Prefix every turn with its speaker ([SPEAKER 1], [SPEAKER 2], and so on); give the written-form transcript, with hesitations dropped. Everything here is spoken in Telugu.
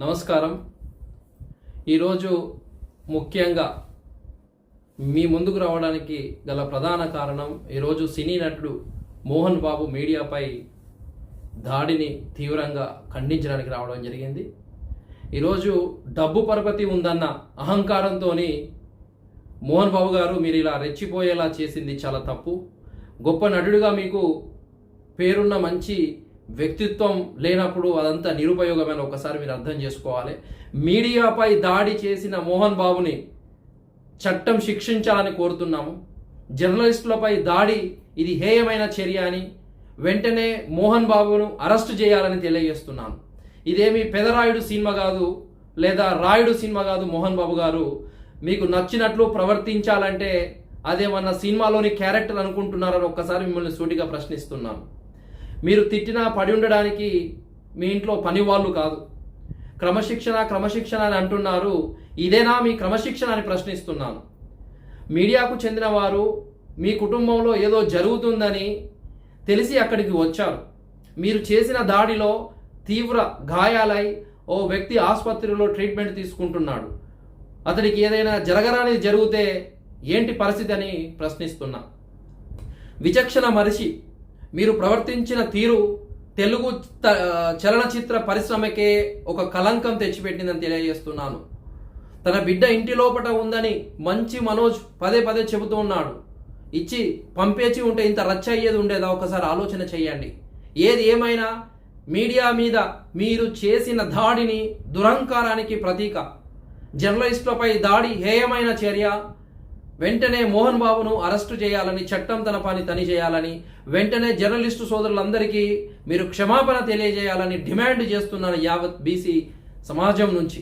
[SPEAKER 1] నమస్కారం. ఈరోజు ముఖ్యంగా మీ ముందుకు రావడానికి గల ప్రధాన కారణం, ఈరోజు సినీ నటుడు మోహన్ బాబు మీడియాపై దాడిని తీవ్రంగా ఖండించడానికి రావడం జరిగింది. ఈరోజు డబ్బు పరపతి ఉందన్న అహంకారంతో మోహన్ బాబు గారు మీరు ఇలా రెచ్చిపోయేలా చేసింది చాలా తప్పు. గొప్ప నటుడిగా మీకు పేరున్న మంచి వ్యక్తిత్వం లేనప్పుడు అదంతా నిరుపయోగమైన ఒకసారి మీరు అర్థం చేసుకోవాలి. మీడియాపై దాడి చేసిన మోహన్ బాబుని చట్టం శిక్షించాలని కోరుతున్నాము. జర్నలిస్టులపై దాడి ఇది హేయమైన చర్య అని వెంటనే మోహన్ బాబును అరెస్టు చేయాలని తెలియజేస్తున్నాను. ఇదేమి పెదరాయుడు సినిమా కాదు, లేదా రాయుడు సినిమా కాదు. మోహన్ బాబు గారు మీకు నచ్చినట్లు ప్రవర్తించాలంటే అదేమన్నా సినిమాలోని క్యారెక్టర్ అనుకుంటున్నారని ఒక్కసారి మిమ్మల్ని సూటిగా ప్రశ్నిస్తున్నాను. మీరు తిట్టినా పడి ఉండడానికి మీ ఇంట్లో పని వాళ్ళు కాదు. క్రమశిక్షణ అని అంటున్నారు. ఇదేనా మీ క్రమశిక్షణ అని ప్రశ్నిస్తున్నాను. మీడియాకు చెందిన వారు మీ కుటుంబంలో ఏదో జరుగుతుందని తెలిసి అక్కడికి వచ్చారు. మీరు చేసిన దాడిలో తీవ్ర గాయాలై ఓ వ్యక్తి ఆసుపత్రిలో ట్రీట్మెంట్ తీసుకుంటున్నాడు. అతడికి ఏదైనా జరగరానిది జరిగితే ఏంటి పరిస్థితి అని ప్రశ్నిస్తున్నా. విచక్షణ మరిచి మీరు ప్రవర్తించిన తీరు తెలుగు చలనచిత్ర పరిశ్రమకే ఒక కలంకం తెచ్చిపెట్టిందని తెలియజేస్తున్నాను. తన బిడ్డ ఇంటి లోపట ఉందని మంచి మనోజ్ పదే పదే చెబుతూ ఉన్నాడు. ఇచ్చి పంపేచి ఉంటే ఇంత రచ్చ అయ్యేది ఉండేదా? ఒకసారి ఆలోచన చేయండి. ఏది ఏమైనా మీడియా మీద మీరు చేసిన దాడిని దురహంకారానికి ప్రతీక. జర్నలిస్టులపై దాడి హేయమైన చర్య. వెంటనే మోహన్ బాబును అరెస్టు చేయాలని, చట్టం తన పని తని చేయాలని, వెంటనే జర్నలిస్టు సోదరులందరికీ మీరు క్షమాపణ తెలియజేయాలని డిమాండ్ చేస్తున్నాను యావత్ బీసీ సమాజం నుంచి.